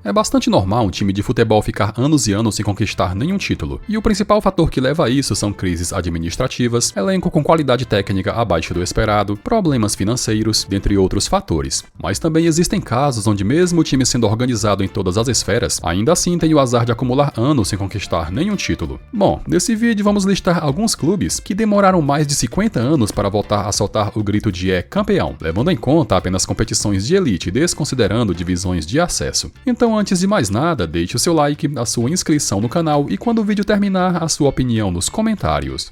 É bastante normal um time de futebol ficar anos e anos sem conquistar nenhum título, e o principal fator que leva a isso são crises administrativas, elenco com qualidade técnica abaixo do esperado, problemas financeiros, dentre outros fatores. Mas também existem casos onde mesmo o time sendo organizado em todas as esferas, ainda assim tem o azar de acumular anos sem conquistar nenhum título. Bom, nesse vídeo vamos listar alguns clubes que demoraram mais de 50 anos para voltar a soltar o grito de "é campeão", levando em conta apenas competições de elite, desconsiderando divisões de acesso. Então, antes de mais nada, deixe o seu like, a sua inscrição no canal e quando o vídeo terminar, a sua opinião nos comentários.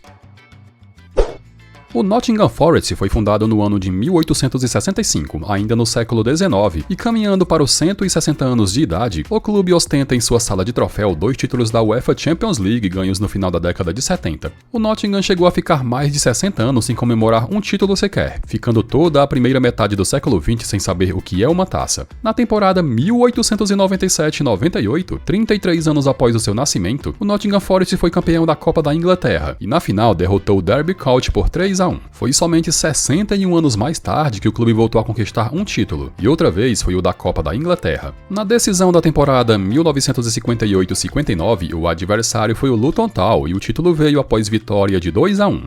O Nottingham Forest foi fundado no ano de 1865, ainda no século XIX, e caminhando para os 160 anos de idade, o clube ostenta em sua sala de troféu 2 títulos da UEFA Champions League ganhos no final da década de 70. O Nottingham chegou a ficar mais de 60 anos sem comemorar um título sequer, ficando toda a primeira metade do século XX sem saber o que é uma taça. Na temporada 1897-98, 33 anos após o seu nascimento, o Nottingham Forest foi campeão da Copa da Inglaterra, e na final derrotou o Derby County por 3-1. Foi somente 61 anos mais tarde que o clube voltou a conquistar um título, e outra vez foi o da Copa da Inglaterra. Na decisão da temporada 1958-59, o adversário foi o Luton Town e o título veio após vitória de 2-1.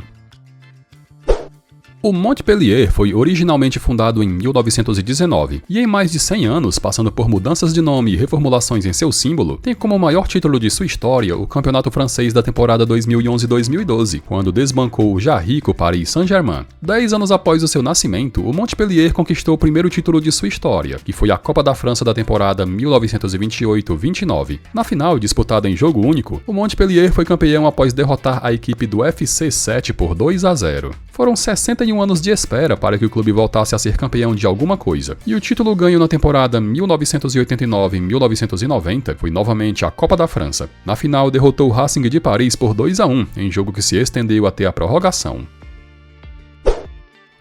O Montpellier foi originalmente fundado em 1919 e em mais de 100 anos, passando por mudanças de nome e reformulações em seu símbolo, tem como maior título de sua história o campeonato francês da temporada 2011-2012, quando desbancou o já rico Paris Saint-Germain. 10 anos após o seu nascimento, o Montpellier conquistou o primeiro título de sua história, que foi a Copa da França da temporada 1928-29. Na final, disputada em jogo único, o Montpellier foi campeão após derrotar a equipe do FC 7 por 2-0. Foram 61 anos de espera para que o clube voltasse a ser campeão de alguma coisa, e o título ganho na temporada 1989-1990 foi novamente a Copa da França. Na final, derrotou o Racing de Paris por 2-1, em jogo que se estendeu até a prorrogação.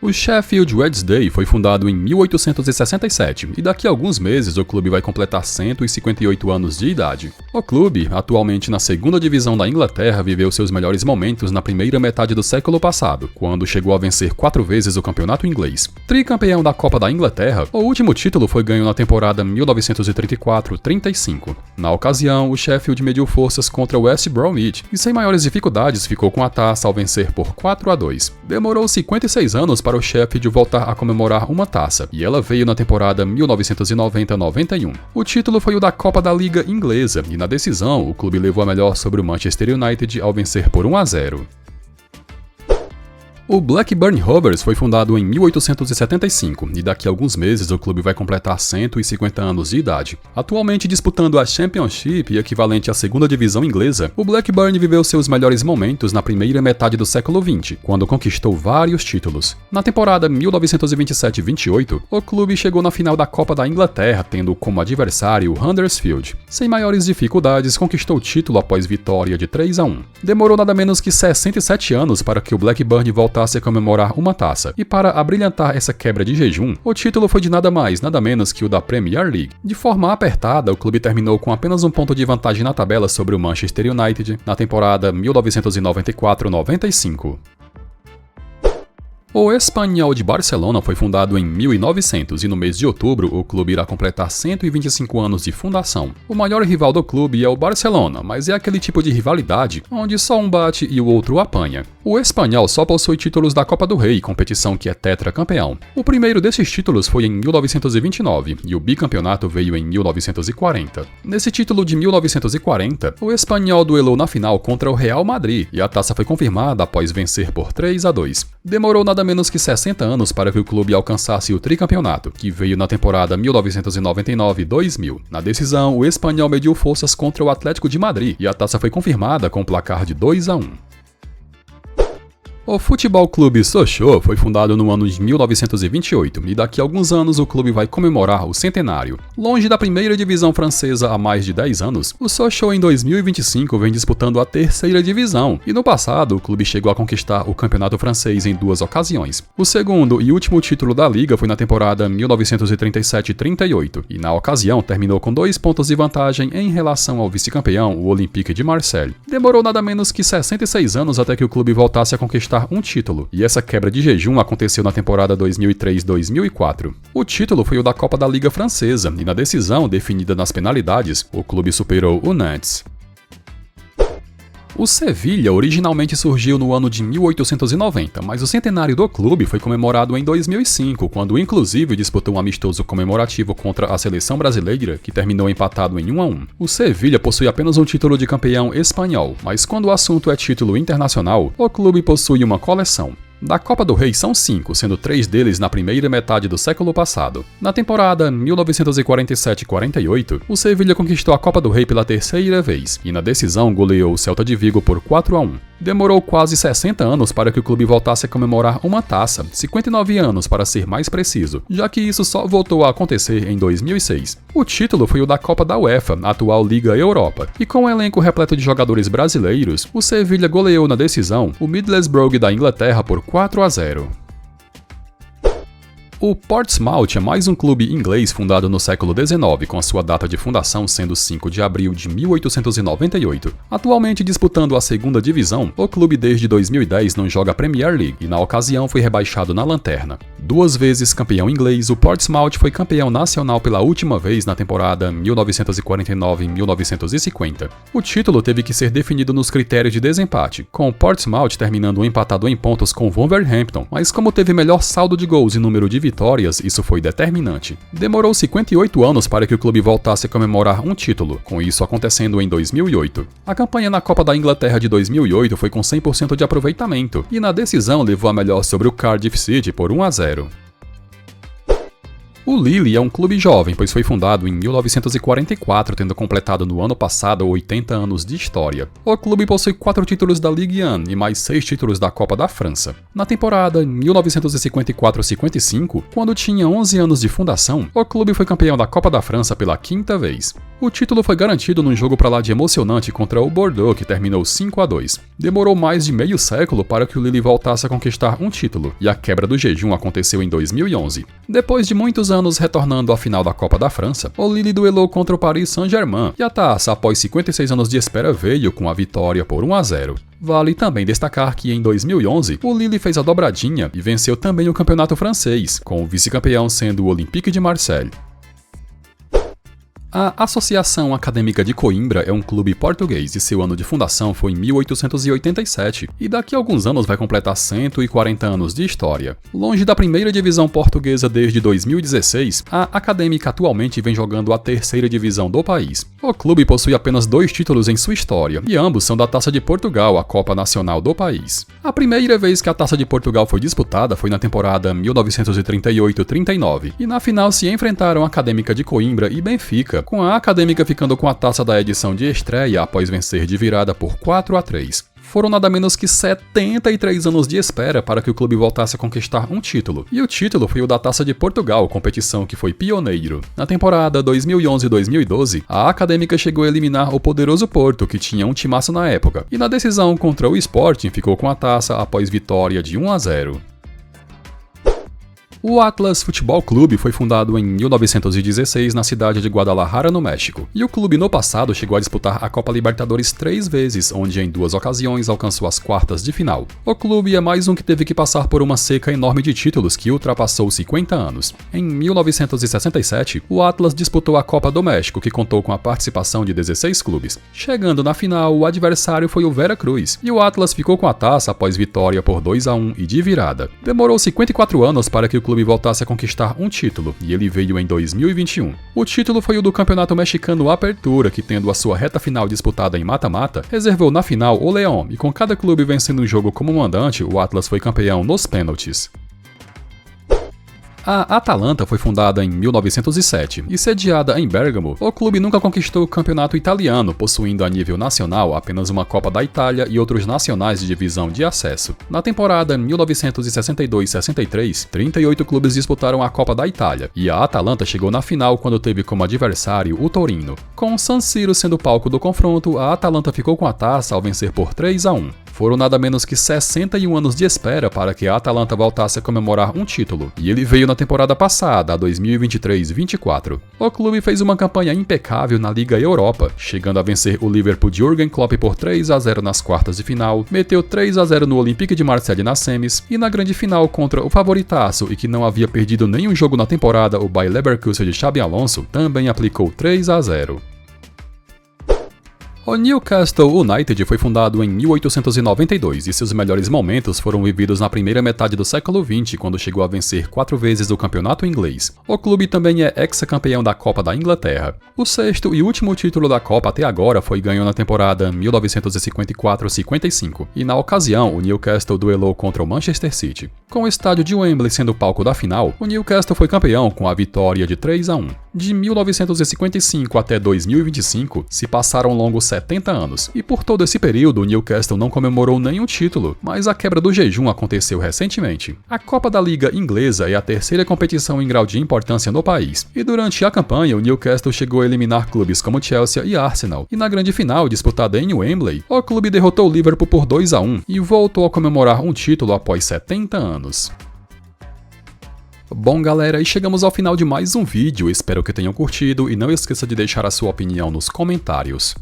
O Sheffield Wednesday foi fundado em 1867 e daqui a alguns meses o clube vai completar 158 anos de idade. O clube, atualmente na segunda divisão da Inglaterra, viveu seus melhores momentos na primeira metade do século passado, quando chegou a vencer 4 vezes o campeonato inglês. Tricampeão da Copa da Inglaterra, o último título foi ganho na temporada 1934-35. Na ocasião, o Sheffield mediu forças contra o West Bromwich e sem maiores dificuldades ficou com a taça ao vencer por 4-2. Demorou 56 anos para o Sheffield voltar a comemorar uma taça, e ela veio na temporada 1990-91. O título foi o da Copa da Liga Inglesa, e na decisão o clube levou a melhor sobre o Manchester United ao vencer por 1-0. O Blackburn Rovers foi fundado em 1875 e daqui a alguns meses o clube vai completar 150 anos de idade. Atualmente disputando a Championship, equivalente à segunda divisão inglesa, o Blackburn viveu seus melhores momentos na primeira metade do século XX, quando conquistou vários títulos. Na temporada 1927-28, o clube chegou na final da Copa da Inglaterra, tendo como adversário o Huddersfield. Sem maiores dificuldades, conquistou o título após vitória de 3-1. Demorou nada menos que 67 anos para que o Blackburn voltasse a comemorar uma taça, e para abrilhantar essa quebra de jejum, o título foi de nada mais, nada menos que o da Premier League. De forma apertada, o clube terminou com apenas um ponto de vantagem na tabela sobre o Manchester United na temporada 1994-95. O Espanyol de Barcelona foi fundado em 1900 e no mês de outubro o clube irá completar 125 anos de fundação. O maior rival do clube é o Barcelona, mas é aquele tipo de rivalidade onde só um bate e o outro apanha. O Espanyol só possui títulos da Copa do Rei, competição que é tetracampeão. O primeiro desses títulos foi em 1929 e o bicampeonato veio em 1940. Nesse título de 1940, o Espanyol duelou na final contra o Real Madrid e a taça foi confirmada após vencer por 3-2. Demorou nada menos que 60 anos para que o clube alcançasse o tricampeonato, que veio na temporada 1999-2000. Na decisão, o Espanyol mediu forças contra o Atlético de Madrid e a taça foi confirmada com o placar de 2-1. O Futebol Clube Sochaux foi fundado no ano de 1928 e daqui a alguns anos o clube vai comemorar o centenário. Longe da primeira divisão francesa há mais de 10 anos, o Sochaux em 2025 vem disputando a terceira divisão e no passado o clube chegou a conquistar o campeonato francês em 2 ocasiões. O segundo e último título da liga foi na temporada 1937-38 e na ocasião terminou com 2 pontos de vantagem em relação ao vice-campeão, o Olympique de Marseille. Demorou nada menos que 66 anos até que o clube voltasse a conquistar conquistar um título, e essa quebra de jejum aconteceu na temporada 2003-2004. O título foi o da Copa da Liga Francesa, e na decisão, definida nas penalidades, o clube superou o Nantes. O Sevilha originalmente surgiu no ano de 1890, mas o centenário do clube foi comemorado em 2005, quando inclusive disputou um amistoso comemorativo contra a seleção brasileira, que terminou empatado em 1-1. O Sevilha possui apenas um título de campeão espanhol, mas quando o assunto é título internacional, o clube possui uma coleção. Da Copa do Rei são 5, sendo 3 deles na primeira metade do século passado. Na temporada 1947-48, o Sevilha conquistou a Copa do Rei pela terceira vez, e na decisão goleou o Celta de Vigo por 4-1. Demorou quase 60 anos para que o clube voltasse a comemorar uma taça, 59 anos para ser mais preciso, já que isso só voltou a acontecer em 2006. O título foi o da Copa da UEFA, a atual Liga Europa, e com um elenco repleto de jogadores brasileiros, o Sevilha goleou na decisão o Middlesbrough da Inglaterra por 4-0. O Portsmouth é mais um clube inglês fundado no século XIX, com a sua data de fundação sendo 5 de abril de 1898. Atualmente disputando a segunda divisão, o clube desde 2010 não joga a Premier League e na ocasião foi rebaixado na lanterna. 2 vezes campeão inglês, o Portsmouth foi campeão nacional pela última vez na temporada 1949-1950. O título teve que ser definido nos critérios de desempate, com o Portsmouth terminando empatado em pontos com o Wolverhampton, mas como teve melhor saldo de gols e número de vitórias, isso foi determinante. Demorou 58 anos para que o clube voltasse a comemorar um título, com isso acontecendo em 2008. A campanha na Copa da Inglaterra de 2008 foi com 100% de aproveitamento, e na decisão levou a melhor sobre o Cardiff City por 1-0. O Lille é um clube jovem, pois foi fundado em 1944, tendo completado no ano passado 80 anos de história. O clube possui 4 títulos da Ligue 1 e mais 6 títulos da Copa da França. Na temporada 1954-55, quando tinha 11 anos de fundação, o clube foi campeão da Copa da França pela 5ª vez. O título foi garantido num jogo pra lá de emocionante contra o Bordeaux, que terminou 5-2. Demorou mais de meio século para que o Lille voltasse a conquistar um título, e a quebra do jejum aconteceu em 2011. Depois de muitos anos retornando à final da Copa da França, o Lille duelou contra o Paris Saint-Germain, e a taça, após 56 anos de espera, veio com a vitória por 1-0. Vale também destacar que em 2011, o Lille fez a dobradinha e venceu também o campeonato francês, com o vice-campeão sendo o Olympique de Marseille. A Associação Acadêmica de Coimbra é um clube português e seu ano de fundação foi em 1887, e daqui a alguns anos vai completar 140 anos de história. Longe da primeira divisão portuguesa desde 2016, a Acadêmica atualmente vem jogando a terceira divisão do país. O clube possui apenas 2 títulos em sua história, e ambos são da Taça de Portugal, a Copa Nacional do país. A primeira vez que a Taça de Portugal foi disputada foi na temporada 1938-39, e na final se enfrentaram a Acadêmica de Coimbra e Benfica, com a Acadêmica ficando com a taça da edição de estreia após vencer de virada por 4-3. Foram nada menos que 73 anos de espera para que o clube voltasse a conquistar um título, e o título foi o da Taça de Portugal, competição que foi pioneiro. Na temporada 2011-2012, a Acadêmica chegou a eliminar o poderoso Porto, que tinha um timaço na época, e na decisão contra o Sporting ficou com a taça após vitória de 1-0. O Atlas Futebol Clube foi fundado em 1916 na cidade de Guadalajara, no México, e o clube no passado chegou a disputar a Copa Libertadores 3 vezes, onde em 2 ocasiões alcançou as quartas de final. O clube é mais um que teve que passar por uma seca enorme de títulos que ultrapassou 50 anos. Em 1967, o Atlas disputou a Copa do México, que contou com a participação de 16 clubes. Chegando na final, o adversário foi o Veracruz, e o Atlas ficou com a taça após vitória por 2-1 e de virada. Demorou 54 anos para que o clube voltasse a conquistar um título, e ele veio em 2021. O título foi o do Campeonato Mexicano Apertura, que, tendo a sua reta final disputada em mata-mata, reservou na final o León, e com cada clube vencendo o jogo como mandante, o Atlas foi campeão nos pênaltis. A Atalanta foi fundada em 1907 e sediada em Bérgamo. O clube nunca conquistou o campeonato italiano, possuindo a nível nacional apenas uma Copa da Itália e outros nacionais de divisão de acesso. Na temporada 1962-63, 38 clubes disputaram a Copa da Itália, e a Atalanta chegou na final quando teve como adversário o Torino. Com o San Siro sendo o palco do confronto, a Atalanta ficou com a taça ao vencer por 3-1. Foram nada menos que 61 anos de espera para que a Atalanta voltasse a comemorar um título, e ele veio na temporada passada, a 2023-24. O clube fez uma campanha impecável na Liga Europa, chegando a vencer o Liverpool de Jürgen Klopp por 3-0 nas quartas de final, meteu 3-0 no Olympique de Marseille nas semis, e na grande final contra o favoritaço e que não havia perdido nenhum jogo na temporada, o Bayer Leverkusen de Xabi Alonso, também aplicou 3-0. O Newcastle United foi fundado em 1892 e seus melhores momentos foram vividos na primeira metade do século XX, quando chegou a vencer 4 vezes o campeonato inglês. O clube também é ex-campeão da Copa da Inglaterra. O sexto e último título da Copa até agora foi ganho na temporada 1954-55, e na ocasião o Newcastle duelou contra o Manchester City. Com o estádio de Wembley sendo o palco da final, o Newcastle foi campeão com a vitória de 3-1. De 1955 até 2025 se passaram longos 70 anos, e por todo esse período o Newcastle não comemorou nenhum título, mas a quebra do jejum aconteceu recentemente. A Copa da Liga Inglesa é a terceira competição em grau de importância no país, e durante a campanha o Newcastle chegou a eliminar clubes como Chelsea e Arsenal, e na grande final disputada em Wembley, o clube derrotou o Liverpool por 2-1 e voltou a comemorar um título após 70 anos. Bom galera, e chegamos ao final de mais um vídeo, espero que tenham curtido e não esqueça de deixar a sua opinião nos comentários.